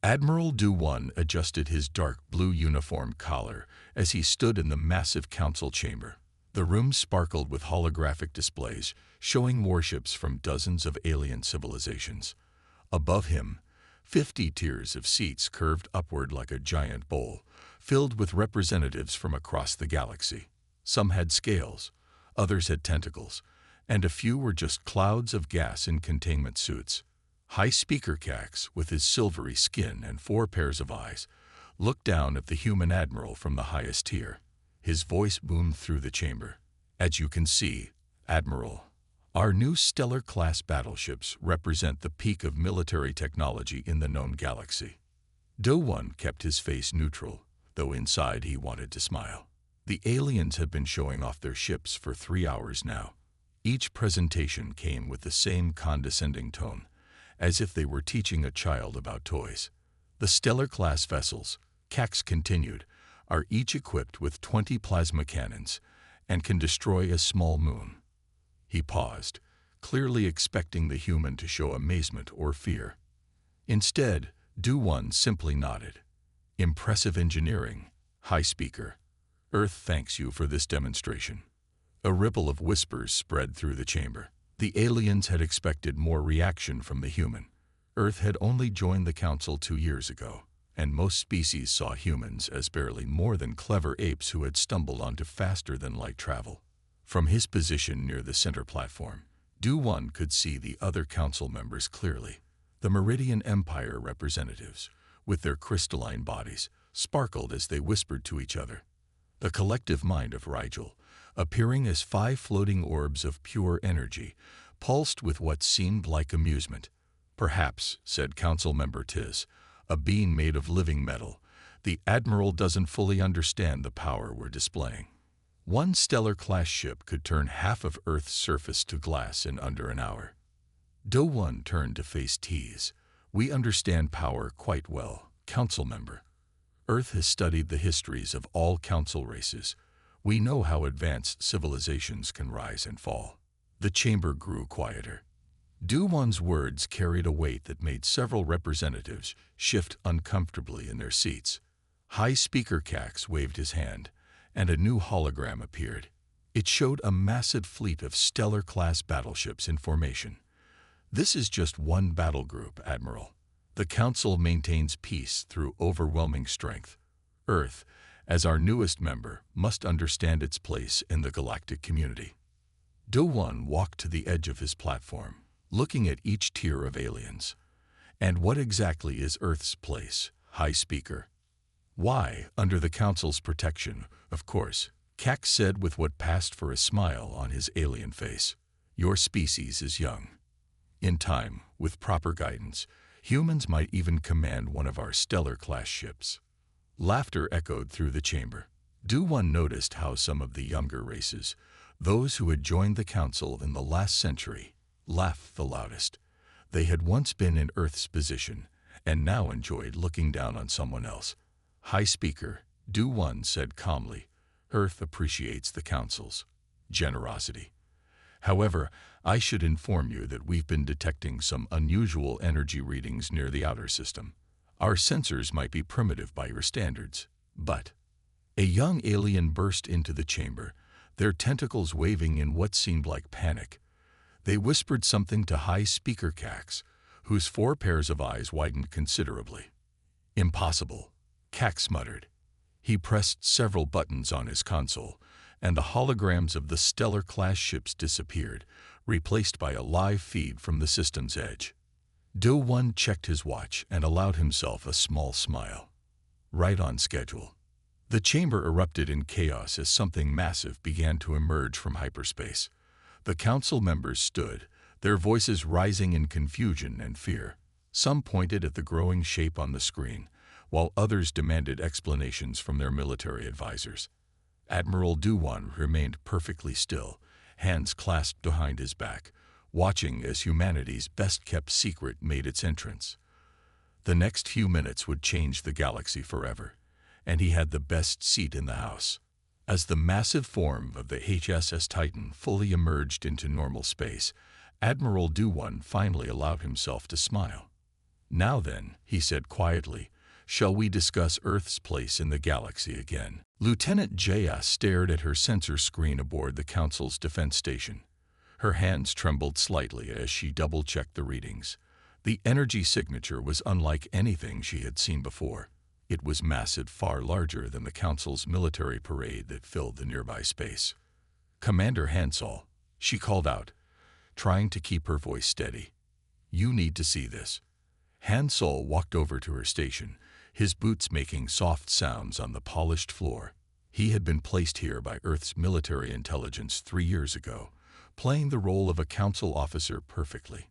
Admiral Du-1 adjusted his dark blue uniform collar as he stood in the massive council chamber. The room sparkled with holographic displays showing warships from dozens of alien civilizations. Above him, 50 tiers of seats curved upward like a giant bowl, filled with representatives from across the galaxy. Some had scales, others had tentacles, and a few were just clouds of gas in containment suits. High Speaker Cax, with his silvery skin and 4 pairs of eyes, looked down at the human admiral from the highest tier. His voice boomed through the chamber. "As you can see, Admiral, our new stellar-class battleships represent the peak of military technology in the known galaxy." Do-1 kept his face neutral, though inside he wanted to smile. The aliens have been showing off their ships for 3 hours now. Each presentation came with the same condescending tone, as if they were teaching a child about toys. "The stellar-class vessels," Cax continued, "are each equipped with 20 plasma cannons and can destroy a small moon." He paused, clearly expecting the human to show amazement or fear. Instead, Du-1 simply nodded. "Impressive engineering, High Speaker. Earth thanks you for this demonstration." A ripple of whispers spread through the chamber. The aliens had expected more reaction from the human. Earth had only joined the council 2 years ago, and most species saw humans as barely more than clever apes who had stumbled onto faster-than-light travel. From his position near the center platform, Du-1 could see the other council members clearly. The Meridian Empire representatives, with their crystalline bodies, sparkled as they whispered to each other. The collective mind of Rigel, appearing as 5 floating orbs of pure energy, pulsed with what seemed like amusement. "Perhaps," said Council Member Tiz, a being made of living metal, "the Admiral doesn't fully understand the power we're displaying. One stellar-class ship could turn half of Earth's surface to glass in under an hour." Do-1 turned to face Tiz. "We understand power quite well, Council Member. Earth has studied the histories of all council races. We know how advanced civilizations can rise and fall." The chamber grew quieter. Du-1's words carried a weight that made several representatives shift uncomfortably in their seats. High Speaker Cax waved his hand, and a new hologram appeared. It showed a massive fleet of stellar-class battleships in formation. "This is just one battle group, Admiral. The Council maintains peace through overwhelming strength. Earth, as our newest member, must understand its place in the galactic community." Do-1 walked to the edge of his platform, looking at each tier of aliens. "And what exactly is Earth's place, High Speaker?" "Why, under the Council's protection, of course," Cax said with what passed for a smile on his alien face. "Your species is young. In time, with proper guidance, humans might even command one of our stellar-class ships." Laughter echoed through the chamber. Do-1 noticed how some of the younger races, those who had joined the Council in the last century, laughed the loudest. They had once been in Earth's position, and now enjoyed looking down on someone else. "High Speaker," Do-1 said calmly, "Earth appreciates the Council's generosity. However, I should inform you that we've been detecting some unusual energy readings near the outer system. Our sensors might be primitive by your standards, but—" A young alien burst into the chamber, their tentacles waving in what seemed like panic. They whispered something to High Speaker Cax, whose 4 pairs of eyes widened considerably. "Impossible," Cax muttered. He pressed several buttons on his console, and the holograms of the stellar-class ships disappeared, replaced by a live feed from the system's edge. Do-1 checked his watch and allowed himself a small smile. Right on schedule. The chamber erupted in chaos as something massive began to emerge from hyperspace. The council members stood, their voices rising in confusion and fear. Some pointed at the growing shape on the screen, while others demanded explanations from their military advisors. Admiral Du-1 remained perfectly still, hands clasped behind his back, watching as humanity's best-kept secret made its entrance. The next few minutes would change the galaxy forever, and he had the best seat in the house. As the massive form of the HSS Titan fully emerged into normal space, Admiral Du-1 finally allowed himself to smile. "Now then," he said quietly, "shall we discuss Earth's place in the galaxy again?" Lieutenant Jaya stared at her sensor screen aboard the Council's defense station. Her hands trembled slightly as she double-checked the readings. The energy signature was unlike anything she had seen before. It was massive, far larger than the Council's military parade that filled the nearby space. "Commander Hansol," she called out, trying to keep her voice steady. "You need to see this." Hansol walked over to her station, his boots making soft sounds on the polished floor. He had been placed here by Earth's military intelligence 3 years ago, playing the role of a council officer perfectly.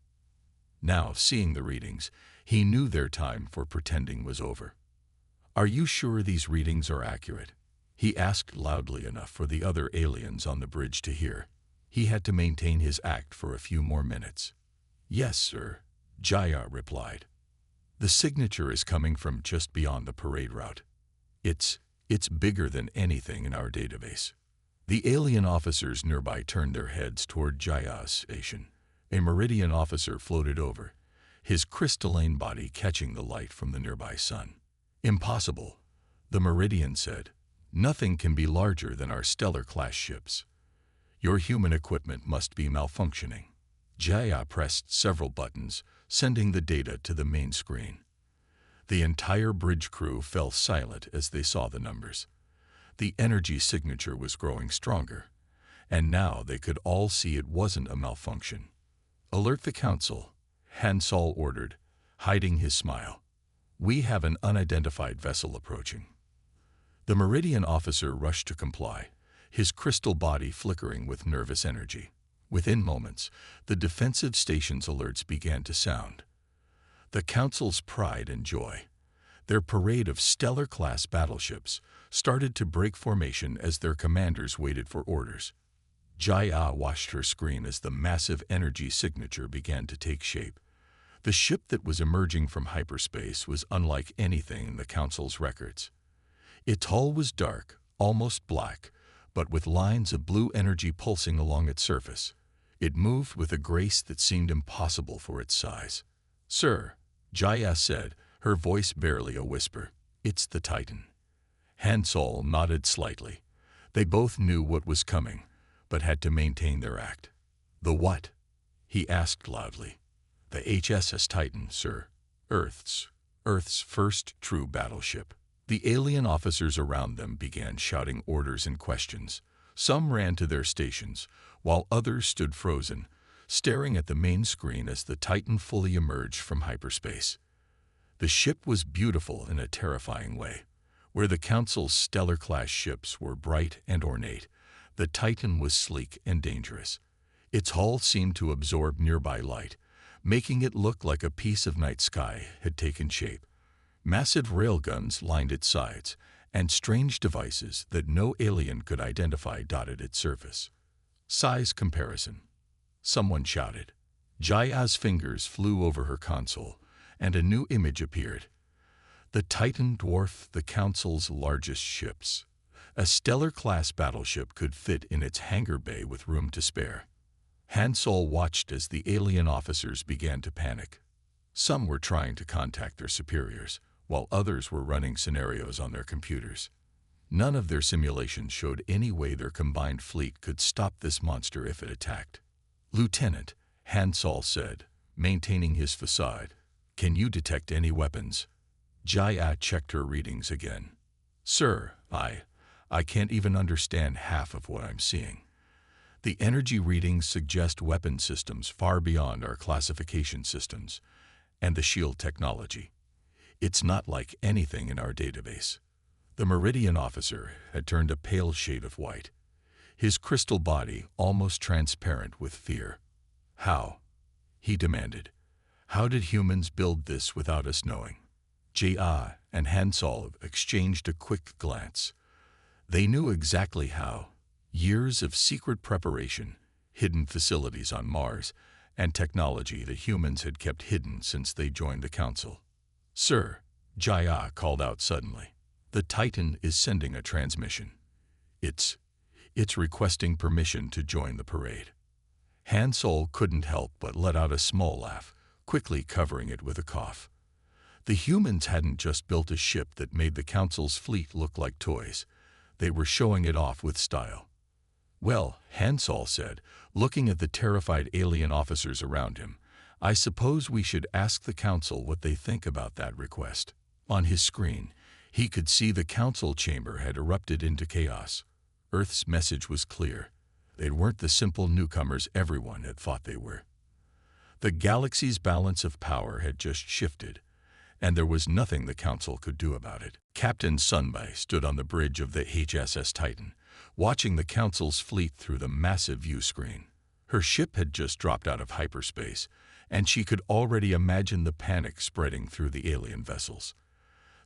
Now, seeing the readings, he knew their time for pretending was over. "Are you sure these readings are accurate?" he asked loudly enough for the other aliens on the bridge to hear. He had to maintain his act for a few more minutes. "Yes, sir," Jaya replied. "The signature is coming from just beyond the parade route. It's bigger than anything in our database." The alien officers nearby turned their heads toward Jaya's station. A Meridian officer floated over, his crystalline body catching the light from the nearby sun. "Impossible," the Meridian said. "Nothing can be larger than our stellar-class ships. Your human equipment must be malfunctioning." Jaya pressed several buttons, sending the data to the main screen. The entire bridge crew fell silent as they saw the numbers. The energy signature was growing stronger, and now they could all see it wasn't a malfunction. "Alert the Council," Hansol ordered, hiding his smile. "We have an unidentified vessel approaching." The Meridian officer rushed to comply, his crystal body flickering with nervous energy. Within moments, the defensive station's alerts began to sound. The Council's pride and joy, their parade of stellar-class battleships, started to break formation as their commanders waited for orders. Jaya watched her screen as the massive energy signature began to take shape. The ship that was emerging from hyperspace was unlike anything in the Council's records. Its hull was dark, almost black, but with lines of blue energy pulsing along its surface. It moved with a grace that seemed impossible for its size. "Sir," Jaya said, her voice barely a whisper, "it's the Titan." Hansol nodded slightly. They both knew what was coming, but had to maintain their act. "The what?" he asked loudly. "The HSS Titan, sir. Earth's first true battleship." The alien officers around them began shouting orders and questions. Some ran to their stations, while others stood frozen, staring at the main screen as the Titan fully emerged from hyperspace. The ship was beautiful in a terrifying way. Where the Council's stellar-class ships were bright and ornate, the Titan was sleek and dangerous. Its hull seemed to absorb nearby light, making it look like a piece of night sky had taken shape. Massive railguns lined its sides, and strange devices that no alien could identify dotted its surface. "Size comparison," someone shouted. Jaya's fingers flew over her console, and a new image appeared. The Titan dwarfed the Council's largest ships. A stellar-class battleship could fit in its hangar bay with room to spare. Hansol watched as the alien officers began to panic. Some were trying to contact their superiors, while others were running scenarios on their computers. None of their simulations showed any way their combined fleet could stop this monster if it attacked. "Lieutenant," Hansol said, maintaining his facade, "can you detect any weapons?" Jaya checked her readings again. "Sir, I can't even understand half of what I'm seeing. The energy readings suggest weapon systems far beyond our classification systems and the shield technology. It's not like anything in our database." The Meridian officer had turned a pale shade of white, his crystal body almost transparent with fear. "How?" he demanded. "How did humans build this without us knowing?" Jaya and Hansol exchanged a quick glance. They knew exactly how. Years of secret preparation, hidden facilities on Mars, and technology that humans had kept hidden since they joined the Council. "Sir," Jaya called out suddenly, "the Titan is sending a transmission. It's requesting permission to join the parade." Hansol couldn't help but let out a small laugh, quickly covering it with a cough. The humans hadn't just built a ship that made the Council's fleet look like toys. They were showing it off with style. "Well," Hansol said, looking at the terrified alien officers around him, "I suppose we should ask the Council what they think about that request." On his screen, he could see the Council chamber had erupted into chaos. Earth's message was clear. They weren't the simple newcomers everyone had thought they were. The galaxy's balance of power had just shifted, and there was nothing the Council could do about it. Captain Sunbai stood on the bridge of the HSS Titan, watching the Council's fleet through the massive view screen. Her ship had just dropped out of hyperspace, and she could already imagine the panic spreading through the alien vessels.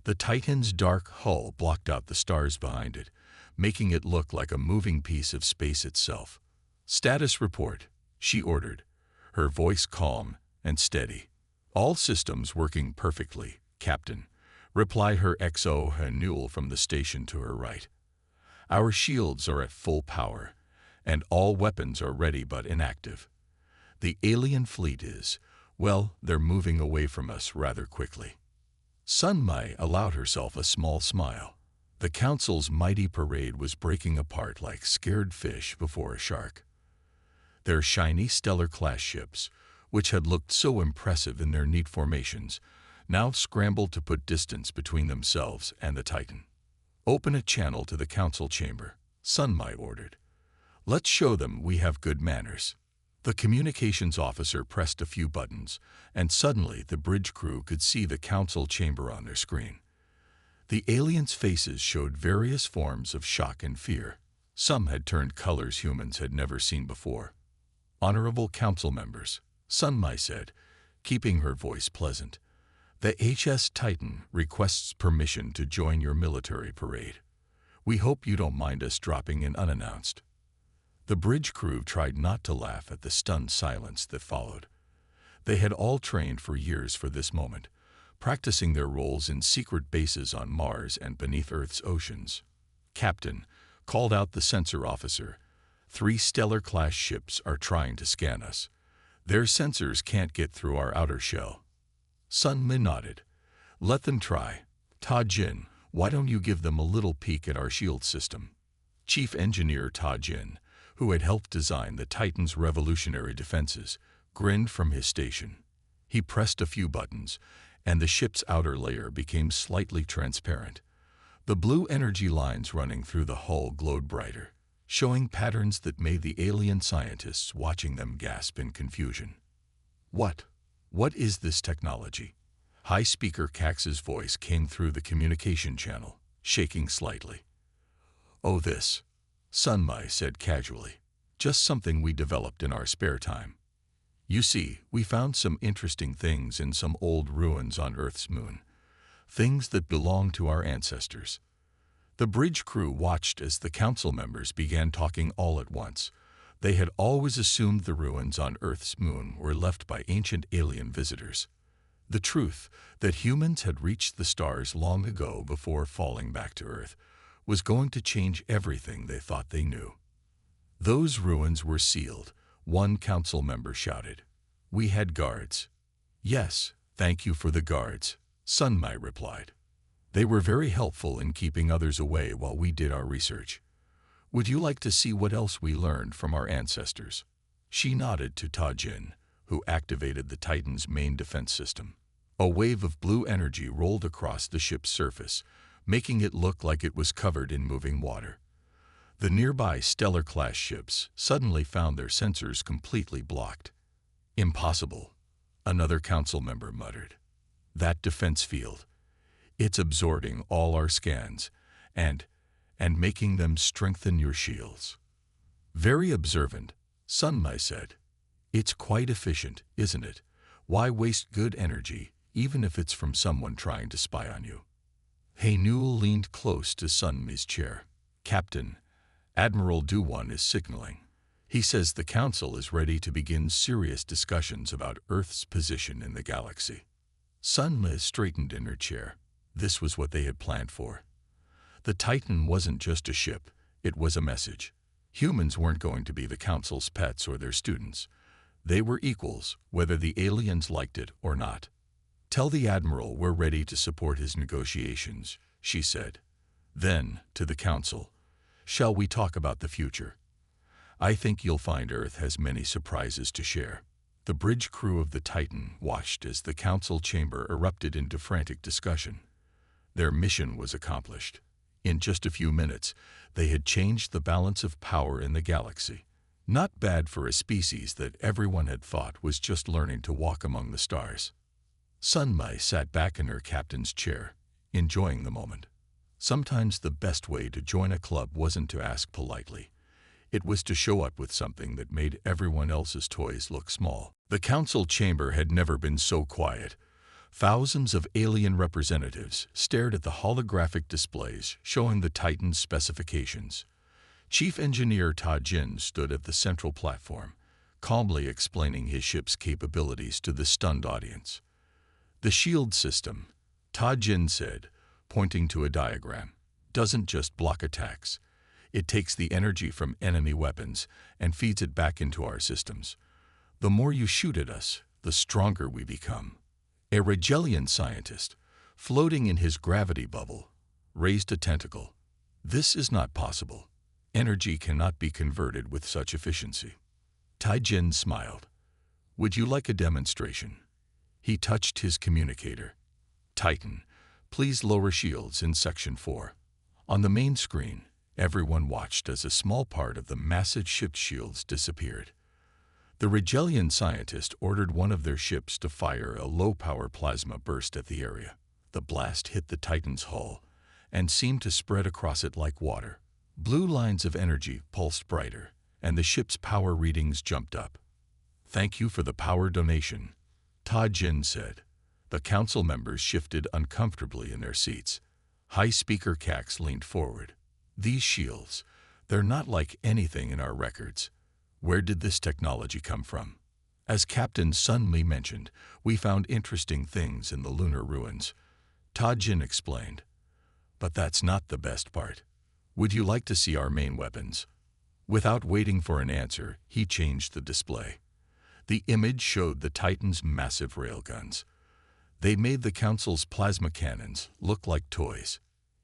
The Titan's dark hull blocked out the stars behind it, making it look like a moving piece of space itself. "Status report," she ordered, her voice calm and steady. "All systems working perfectly, Captain," replied her XO Hanul from the station to her right. "Our shields are at full power, and all weapons are ready but inactive. The alien fleet is, well, they're moving away from us rather quickly." Sunmai allowed herself a small smile. The Council's mighty parade was breaking apart like scared fish before a shark. Their shiny stellar-class ships, which had looked so impressive in their neat formations, now scrambled to put distance between themselves and the Titan. "Open a channel to the Council chamber," Sunmai ordered. "Let's show them we have good manners." The communications officer pressed a few buttons, and suddenly the bridge crew could see the Council chamber on their screen. The aliens' faces showed various forms of shock and fear. Some had turned colors humans had never seen before. "Honorable Council members," Sunmai said, keeping her voice pleasant, "the HSS Titan requests permission to join your military parade. We hope you don't mind us dropping in unannounced." The bridge crew tried not to laugh at the stunned silence that followed. They had all trained for years for this moment, practicing their roles in secret bases on Mars and beneath Earth's oceans. "Captain," called out the sensor officer, "3 stellar-class ships are trying to scan us. Their sensors can't get through our outer shell." Sunmai nodded. "Let them try. Ta Jin, why don't you give them a little peek at our shield system?" Chief Engineer Ta Jin, who had helped design the Titan's revolutionary defenses, grinned from his station. He pressed a few buttons, and the ship's outer layer became slightly transparent. The blue energy lines running through the hull glowed brighter, showing patterns that made the alien scientists watching them gasp in confusion. What is this technology?" High Speaker Cax's voice came through the communication channel, shaking slightly. "Oh, this," Sunmai said casually, "just something we developed in our spare time. You see, we found some interesting things in some old ruins on Earth's moon, things that belong to our ancestors." The bridge crew watched as the Council members began talking all at once. They had always assumed the ruins on Earth's moon were left by ancient alien visitors. The truth that humans had reached the stars long ago before falling back to Earth was going to change everything they thought they knew. "Those ruins were sealed," one Council member shouted. "We had guards." "Yes, thank you for the guards," Sunmai replied. "They were very helpful in keeping others away while we did our research. Would you like to see what else we learned from our ancestors?" She nodded to Ta Jin, who activated the Titan's main defense system. A wave of blue energy rolled across the ship's surface, making it look like it was covered in moving water. The nearby stellar-class ships suddenly found their sensors completely blocked. "Impossible," another Council member muttered. "That defense field, it's absorbing all our scans and making them strengthen your shields." "Very observant," Sunmai said. "It's quite efficient, isn't it? Why waste good energy, even if it's from someone trying to spy on you?" Haynul leaned close to Sunmai's chair. "Captain, Admiral Duwan is signaling. He says the Council is ready to begin serious discussions about Earth's position in the galaxy." Sunmai straightened in her chair. This was what they had planned for. The Titan wasn't just a ship, it was a message. Humans weren't going to be the Council's pets or their students. They were equals, whether the aliens liked it or not. "Tell the Admiral we're ready to support his negotiations," she said. Then, to the Council, "Shall we talk about the future? I think you'll find Earth has many surprises to share." The bridge crew of the Titan watched as the Council chamber erupted into frantic discussion. Their mission was accomplished. In just a few minutes, they had changed the balance of power in the galaxy. Not bad for a species that everyone had thought was just learning to walk among the stars. Sunmai sat back in her captain's chair, enjoying the moment. Sometimes the best way to join a club wasn't to ask politely. It was to show up with something that made everyone else's toys look small. The council chamber had never been so quiet. Thousands of alien representatives stared at the holographic displays showing the Titan's specifications. Chief Engineer Ta Jin stood at the central platform, calmly explaining his ship's capabilities to the stunned audience. "The shield system," Ta Jin said, pointing to a diagram, "doesn't just block attacks. It takes the energy from enemy weapons and feeds it back into our systems. The more you shoot at us, the stronger we become." A Regelian scientist, floating in his gravity bubble, raised a tentacle. "This is not possible. Energy cannot be converted with such efficiency." Tai Jin smiled. "Would you like a demonstration?" He touched his communicator. "Titan, please lower shields in Section 4. On the main screen, everyone watched as a small part of the massive ship's shields disappeared. The Regelian scientist ordered one of their ships to fire a low-power plasma burst at the area. The blast hit the Titan's hull and seemed to spread across it like water. Blue lines of energy pulsed brighter, and the ship's power readings jumped up. "Thank you for the power donation," Ta Jin said. The council members shifted uncomfortably in their seats. High Speaker Cax leaned forward. "These shields, they're not like anything in our records. Where did this technology come from?" As Captain Sunmi mentioned, "We found interesting things in the lunar ruins," Ta Jin explained. "But that's not the best part. Would you like to see our main weapons?" Without waiting for an answer, he changed the display. The image showed the Titan's massive railguns. They made the Council's plasma cannons look like toys.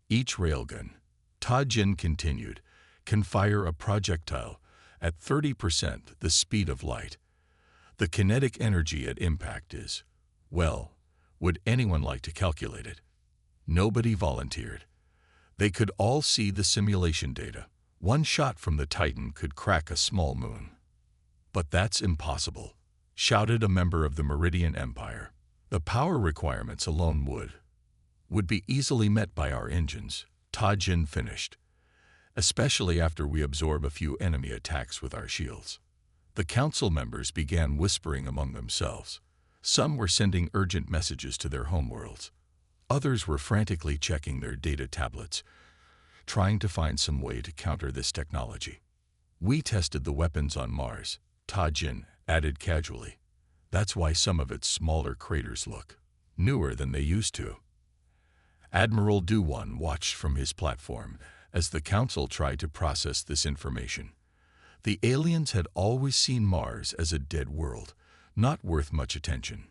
Each railgun, Ta Jin continued, can fire a projectile at 30% the speed of light. The kinetic energy at impact is, well, would anyone like to calculate it? Nobody volunteered. They could all see the simulation data. One shot from the Titan could crack a small moon. "But that's impossible," shouted a member of the Meridian Empire. "The power requirements alone would be easily met by our engines," Ta Jin finished, "especially after we absorb a few enemy attacks with our shields." The council members began whispering among themselves. Some were sending urgent messages to their homeworlds. Others were frantically checking their data tablets, trying to find some way to counter this technology. "We tested the weapons on Mars," Ta Jin added casually. "That's why some of its smaller craters look newer than they used to." Admiral Du-One watched from his platform as the council tried to process this information. The aliens had always seen Mars as a dead world, not worth much attention.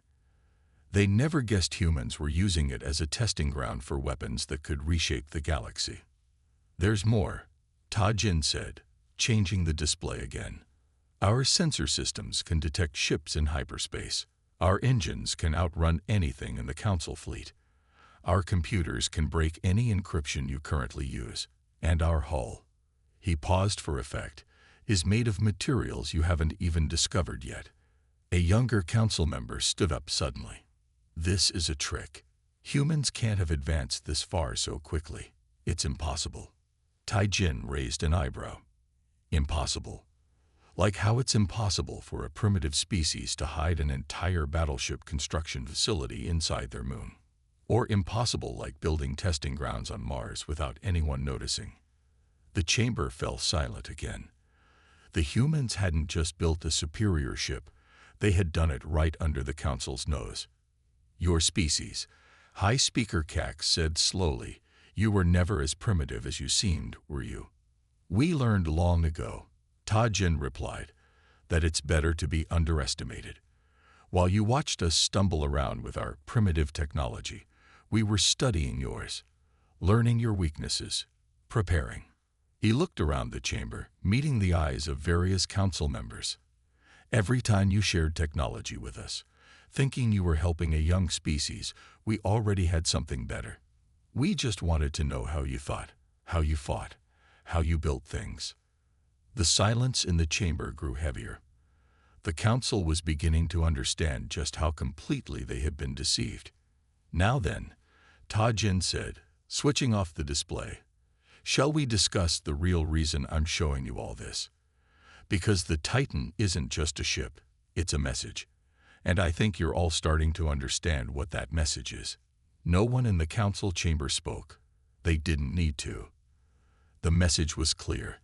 They never guessed humans were using it as a testing ground for weapons that could reshape the galaxy. "There's more," Ta Jin said, changing the display again. "Our sensor systems can detect ships in hyperspace. Our engines can outrun anything in the Council fleet. Our computers can break any encryption you currently use. And our hull," he paused for effect, "is made of materials you haven't even discovered yet." A younger council member stood up suddenly. "This is a trick. Humans can't have advanced this far so quickly. It's impossible." Tai Jin raised an eyebrow. "Impossible? Like how it's impossible for a primitive species to hide an entire battleship construction facility inside their moon. Or impossible like building testing grounds on Mars without anyone noticing." The chamber fell silent again. The humans hadn't just built a superior ship, they had done it right under the Council's nose. "Your species," High Speaker Cax said slowly, "you were never as primitive as you seemed, were you?" "We learned long ago," Ta Jin replied, "that it's better to be underestimated. While you watched us stumble around with our primitive technology, we were studying yours, learning your weaknesses, preparing. He looked around the chamber, meeting the eyes of various council members. Every time you shared technology with us, thinking you were helping a young species, we already had something better. We just wanted to know how you thought, how you fought, how you built things. The silence in the chamber grew heavier. The council was beginning to understand just how completely they had been deceived. Now then, Ta-Jin said, switching off the display, "Shall we discuss the real reason I'm showing you all this? Because the Titan isn't just a ship, it's a message. And I think you're all starting to understand what that message is." No one in the council chamber spoke. They didn't need to. The message was clear.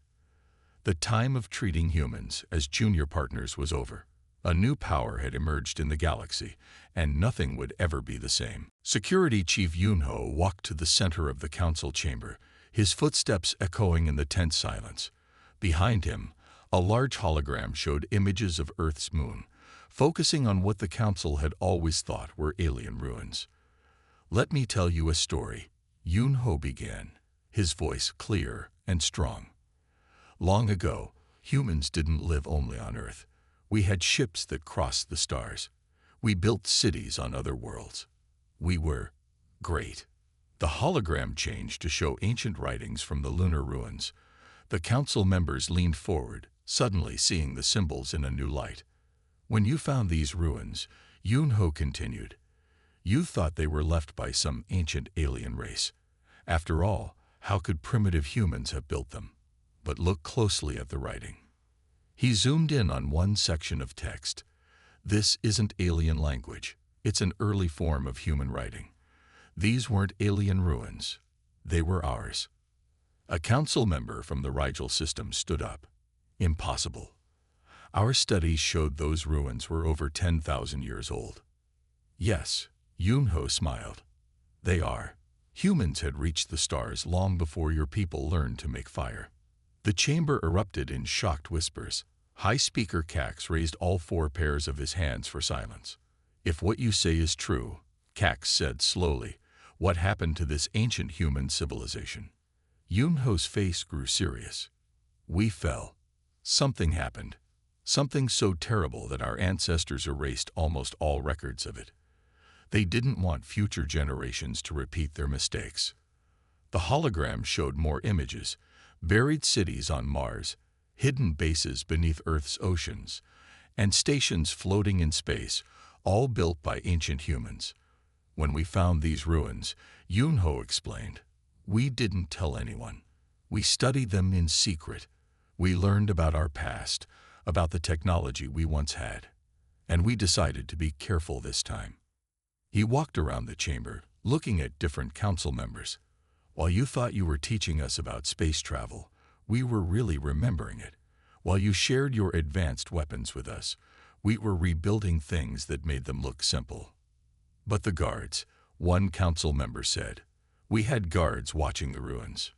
The time of treating humans as junior partners was over. A new power had emerged in the galaxy, and nothing would ever be the same. Security Chief Yunho walked to the center of the council chamber, his footsteps echoing in the tense silence. Behind him, a large hologram showed images of Earth's moon, focusing on what the council had always thought were alien ruins. "Let me tell you a story," Yunho began, his voice clear and strong. "Long ago, humans didn't live only on Earth. We had ships that crossed the stars. We built cities on other worlds. We were great." The hologram changed to show ancient writings from the lunar ruins. The council members leaned forward, suddenly seeing the symbols in a new light. "When you found these ruins," Yunho continued, "you thought they were left by some ancient alien race. After all, how could primitive humans have built them? But look closely at the writing." He zoomed in on one section of text. "This isn't alien language. It's an early form of human writing. These weren't alien ruins. They were ours." A council member from the Rigel system stood up. "Impossible. Our studies showed those ruins were over 10,000 years old." "Yes," Yunho smiled. "They are. Humans had reached the stars long before your people learned to make fire." The chamber erupted in shocked whispers. High Speaker Cax raised all four pairs of his hands for silence. "If what you say is true," Cax said slowly, "what happened to this ancient human civilization?" Yunho's face grew serious. "We fell. Something happened. Something so terrible that our ancestors erased almost all records of it. They didn't want future generations to repeat their mistakes." The hologram showed more images: buried cities on Mars, hidden bases beneath Earth's oceans, and stations floating in space, all built by ancient humans. "When we found these ruins," Yunho explained, "we didn't tell anyone. We studied them in secret. We learned about our past, about the technology we once had. And we decided to be careful this time." He walked around the chamber, looking at different council members. "While you thought you were teaching us about space travel, we were really remembering it. While you shared your advanced weapons with us, we were rebuilding things that made them look simple." "But the guards," one council member said. "We had guards watching the ruins."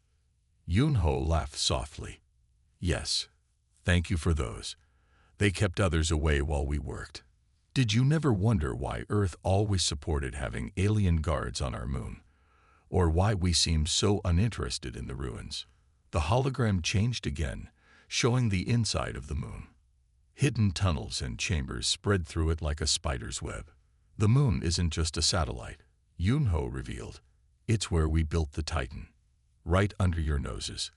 Yunho laughed softly. "Yes, thank you for those. They kept others away while we worked. Did you never wonder why Earth always supported having alien guards on our moon? Or why we seemed so uninterested in the ruins?" The hologram changed again, showing the inside of the moon. Hidden tunnels and chambers spread through it like a spider's web. "The moon isn't just a satellite," Yunho revealed. "It's where we built the Titan. Right under your noses.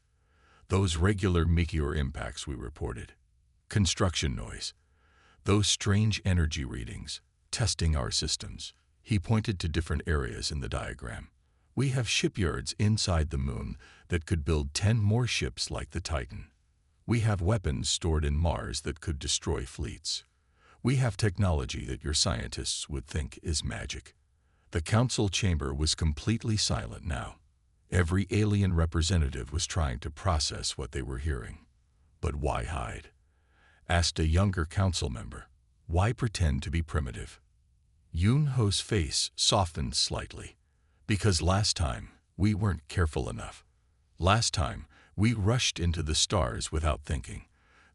Those regular meteor impacts we reported. Construction noise. Those strange energy readings, testing our systems." He pointed to different areas in the diagram. "We have shipyards inside the moon that could build 10 more ships like the Titan. We have weapons stored in Mars that could destroy fleets. We have technology that your scientists would think is magic." The council chamber was completely silent now. Every alien representative was trying to process what they were hearing. "But why hide?" asked a younger council member. "Why pretend to be primitive?" Yunho's face softened slightly. "Because last time, we weren't careful enough. Last time, we rushed into the stars without thinking.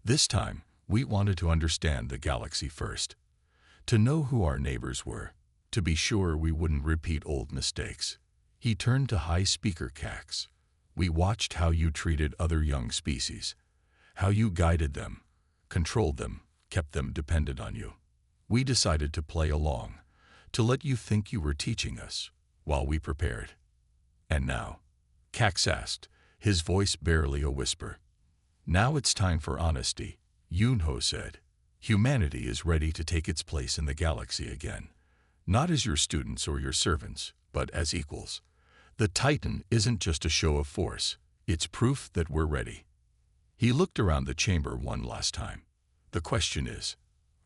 This time, we wanted to understand the galaxy first. to know who our neighbors were, to be sure we wouldn't repeat old mistakes. He turned to High Speaker Cax. We watched how you treated other young species, how you guided them, controlled them, kept them dependent on you. We decided to play along, to let you think you were teaching us, while we prepared. And now, Cax asked, his voice barely a whisper. Now it's time for honesty, Yunho said. Humanity is ready to take its place in the galaxy again, not as your students or your servants, but as equals. The Titan isn't just a show of force, it's proof that we're ready. He looked around the chamber one last time. The question is,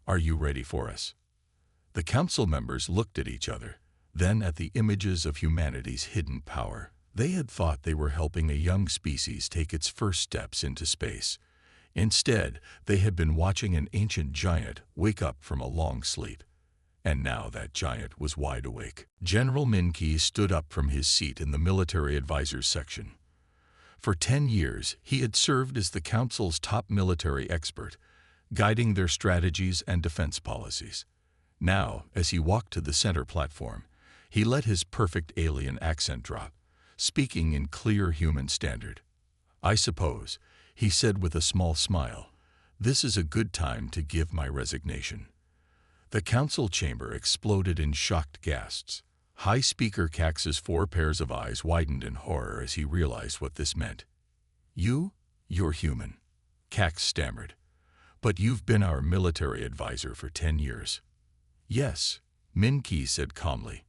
are you ready for us? The council members looked at each other, then at the images of humanity's hidden power. They had thought they were helping a young species take its first steps into space. Instead, they had been watching an ancient giant wake up from a long sleep. And now that giant was wide awake. General Min-Ki stood up from his seat in the military advisors section. For 10 years, he had served as the council's top military expert, guiding their strategies and defense policies. Now, as he walked to the center platform, he let his perfect alien accent drop, speaking in clear human standard. I suppose, he said with a small smile, this is a good time to give my resignation. The council chamber exploded in shocked gasps. High Speaker Cax's 4 pairs of eyes widened in horror as he realized what this meant. You're human, Cax stammered. But you've been our military advisor for 10 years. Yes, Min-Ki said calmly.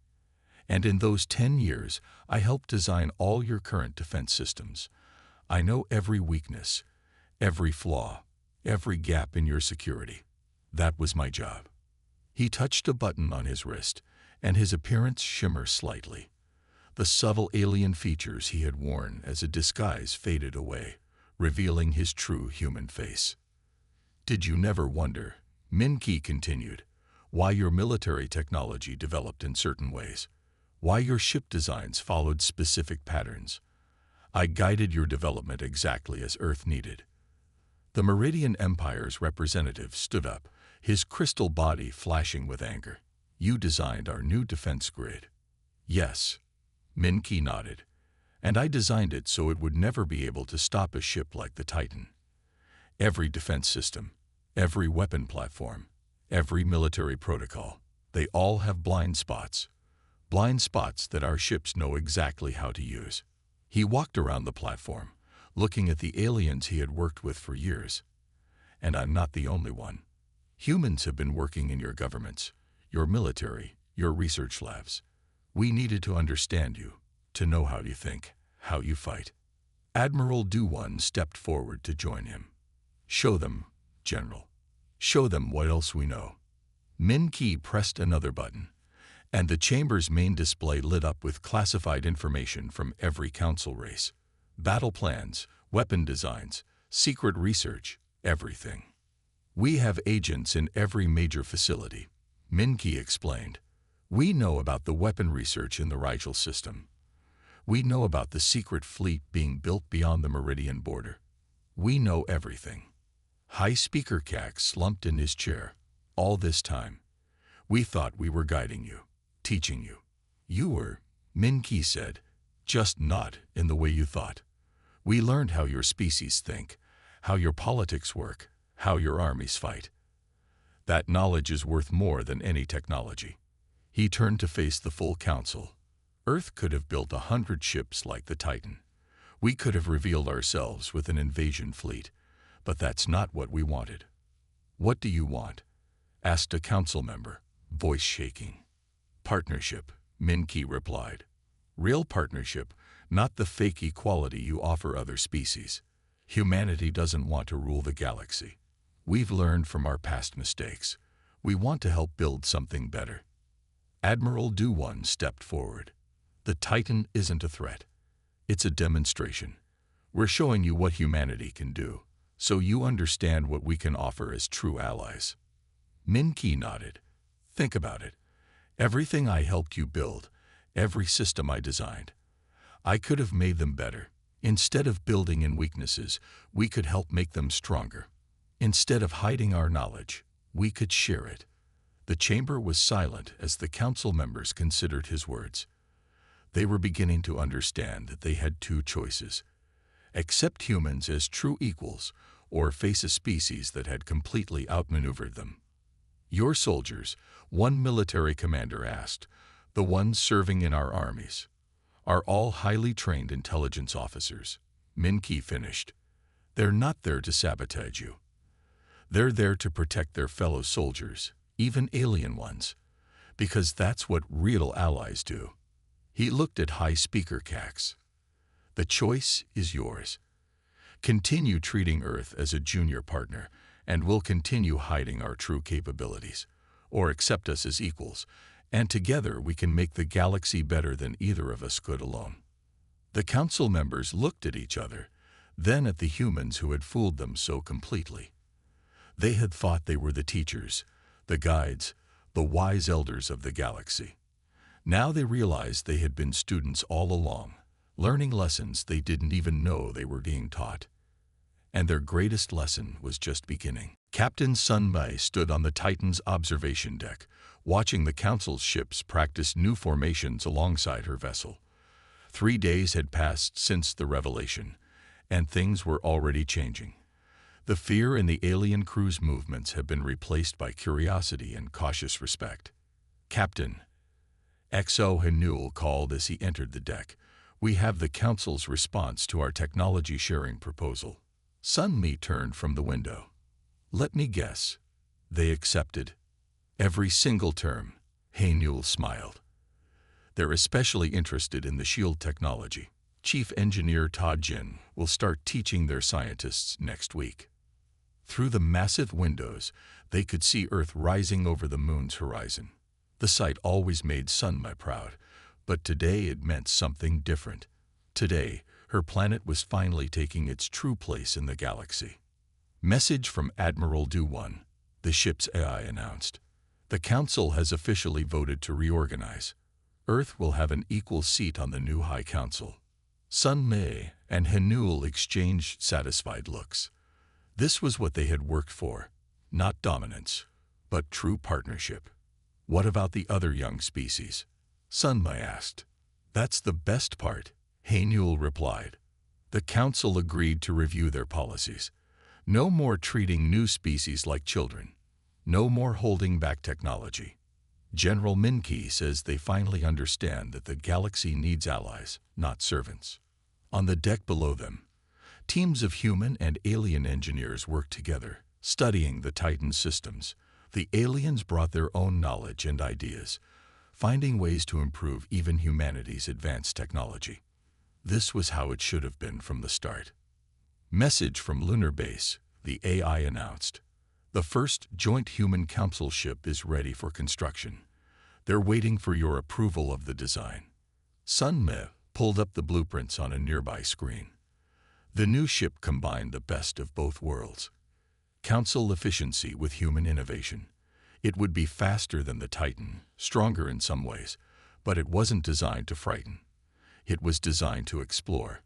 And in those 10 years, I helped design all your current defense systems. I know every weakness, every flaw, every gap in your security. That was my job. He touched a button on his wrist, and his appearance shimmered slightly. The subtle alien features he had worn as a disguise faded away, revealing his true human face. Did you never wonder, Min-Ki continued, why your military technology developed in certain ways? Why your ship designs followed specific patterns? I guided your development exactly as Earth needed. The Meridian Empire's representative stood up, his crystal body flashing with anger. You designed our new defense grid. Yes, Min-Ki nodded. And I designed it so it would never be able to stop a ship like the Titan. Every defense system, every weapon platform, every military protocol, they all have blind spots. Blind spots that our ships know exactly how to use. He walked around the platform, looking at the aliens he had worked with for years. And I'm not the only one. Humans have been working in your governments, your military, your research labs. We needed to understand you, to know how you think, how you fight. Admiral Du-1 stepped forward to join him. Show them, General. Show them what else we know. Min-Ki pressed another button, and the chamber's main display lit up with classified information from every council race. Battle plans, weapon designs, secret research, everything. We have agents in every major facility, Min-Ki explained. We know about the weapon research in the Rigel system. We know about the secret fleet being built beyond the Meridian border. We know everything. High Speaker Cax slumped in his chair. All this time, we thought we were guiding you, teaching you. You were, Min-Ki said, just not in the way you thought. We learned how your species think, how your politics work, how your armies fight. That knowledge is worth more than any technology. He turned to face the full council. Earth could have built 100 ships like the Titan. We could have revealed ourselves with an invasion fleet, but that's not what we wanted. What do you want? Asked a council member, voice shaking. Partnership, Min-Ki replied. Real partnership, not the fake equality you offer other species. Humanity doesn't want to rule the galaxy. We've learned from our past mistakes. We want to help build something better. Admiral Du-1 stepped forward. The Titan isn't a threat. It's a demonstration. We're showing you what humanity can do, so you understand what we can offer as true allies. Min-Ki nodded. Think about it. Everything I helped you build, every system I designed, I could have made them better. Instead of building in weaknesses, we could help make them stronger. Instead of hiding our knowledge, we could share it. The The chamber was silent as the council members considered his words. They were beginning to understand that they had two choices: accept humans as true equals, or face a species that had completely outmaneuvered them. "Your soldiers," one military commander asked, "the ones serving in our armies, are all highly trained intelligence officers." Min-Ki finished. "They're not there to sabotage you. They're there to protect their fellow soldiers, even alien ones, because that's what real allies do." He looked at High Speaker Cax. "The choice is yours. Continue treating Earth as a junior partner, and we'll continue hiding our true capabilities, or accept us as equals, and together we can make the galaxy better than either of us could alone." The council members looked at each other, then at the humans who had fooled them so completely. They had thought they were the teachers, the guides, the wise elders of the galaxy. Now they realized they had been students all along, learning lessons they didn't even know they were being taught. And their greatest lesson was just beginning. Captain Sun Mei stood on the Titan's observation deck, watching the council's ships practice new formations alongside her vessel. 3 days had passed since the revelation, and things were already changing. The fear in the alien crew's movements had been replaced by curiosity and cautious respect. "Captain," XO Hanul called as he entered the deck, "we have the Council's response to our technology sharing proposal." Sun Mi turned from the window. "Let me guess. They accepted?" "Every single term," Hanul smiled. "They're especially interested in the shield technology. Chief Engineer Ta Jin will start teaching their scientists next week." Through the massive windows, they could see Earth rising over the moon's horizon. The sight always made Sun Mi proud, but today it meant something different. Today, her planet was finally taking its true place in the galaxy. "Message from Admiral Du-1," the ship's AI announced. "The Council has officially voted to reorganize. Earth will have an equal seat on the new High Council." Sun Mi and Hanul exchanged satisfied looks. This was what they had worked for, not dominance, but true partnership. "What about the other young species?" Sun Mi asked. "That's the best part," Hanul replied. The Council agreed to review their policies. No more treating new species like children. No more holding back technology. General Min-Ki says they finally understand that the galaxy needs allies, not servants. On the deck below them, teams of human and alien engineers worked together, studying the Titan systems. The aliens brought their own knowledge and ideas, finding ways to improve even humanity's advanced technology. This was how it should have been from the start. "Message from Lunar Base," the AI announced. "The first joint human council ship is ready for construction. They're waiting for your approval of the design." Sun Mi pulled up the blueprints on a nearby screen. The new ship combined the best of both worlds. Council efficiency with human innovation. It would be faster than the Titan, stronger in some ways, but it wasn't designed to frighten. It was designed to explore.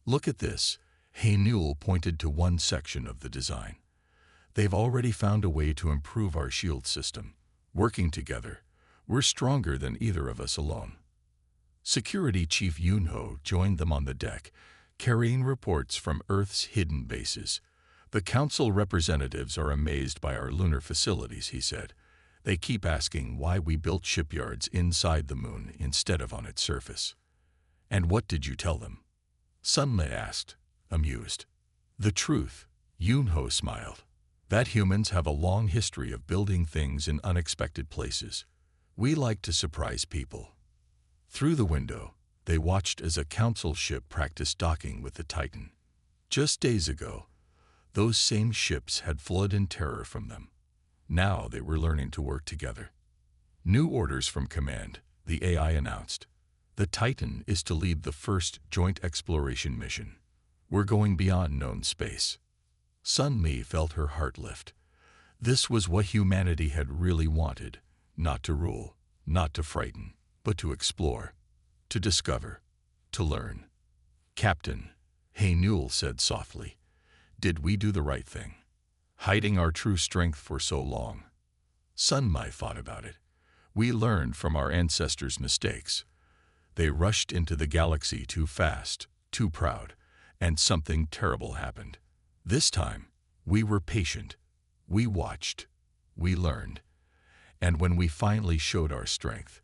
"Look at this," Hanul pointed to one section of the design. "They've already found a way to improve our shield system. Working together, we're stronger than either of us alone." Security Chief Yunho joined them on the deck, carrying reports from Earth's hidden bases. "The Council representatives are amazed by our lunar facilities," he said. "They keep asking why we built shipyards inside the moon instead of on its surface." "And what did you tell them?" Sun Mi asked, amused. "The truth," Yunho smiled. "That humans have a long history of building things in unexpected places. We like to surprise people." Through the window, they watched as a council ship practiced docking with the Titan. Just days ago, those same ships had fled in terror from them. Now they were learning to work together. "New orders from command," the AI announced. "The Titan is to lead the first joint exploration mission. We're going beyond known space." Sun Mi felt her heart lift. This was what humanity had really wanted: not to rule, not to frighten, but to explore, to discover, to learn. "Captain," Hanul said softly, "did we do the right thing? Hiding our true strength for so long?" Sunmi thought about it. We learned from our ancestors' mistakes. They rushed into the galaxy too fast, too proud, and something terrible happened. This time, we were patient. We watched. We learned. And when we finally showed our strength,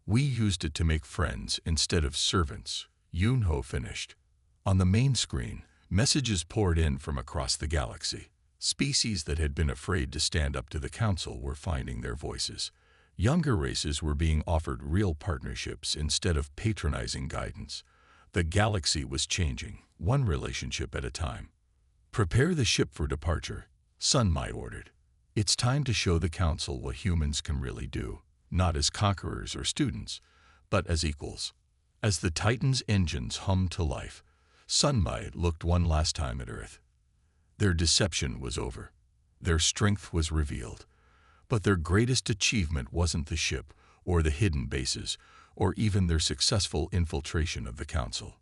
we used it to make friends instead of servants, Yunho finished. On the main screen, messages poured in from across the galaxy. Species that had been afraid to stand up to the Council were finding their voices. Younger races were being offered real partnerships instead of patronizing guidance. The galaxy was changing, one relationship at a time. Prepare the ship for departure, Sunmi ordered. It's time to show the Council what humans can really do, not as conquerors or students, but as equals. As the Titan's engines hummed to life, Sunmi looked one last time at Earth. Their deception was over. Their strength was revealed. But their greatest achievement wasn't the ship, or the hidden bases, or even their successful infiltration of the Council.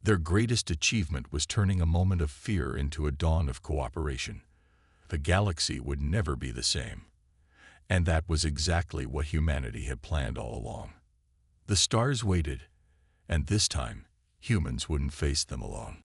Their greatest achievement was turning a moment of fear into a dawn of cooperation. The galaxy would never be the same. And that was exactly what humanity had planned all along. The stars waited, and this time, humans wouldn't face them alone.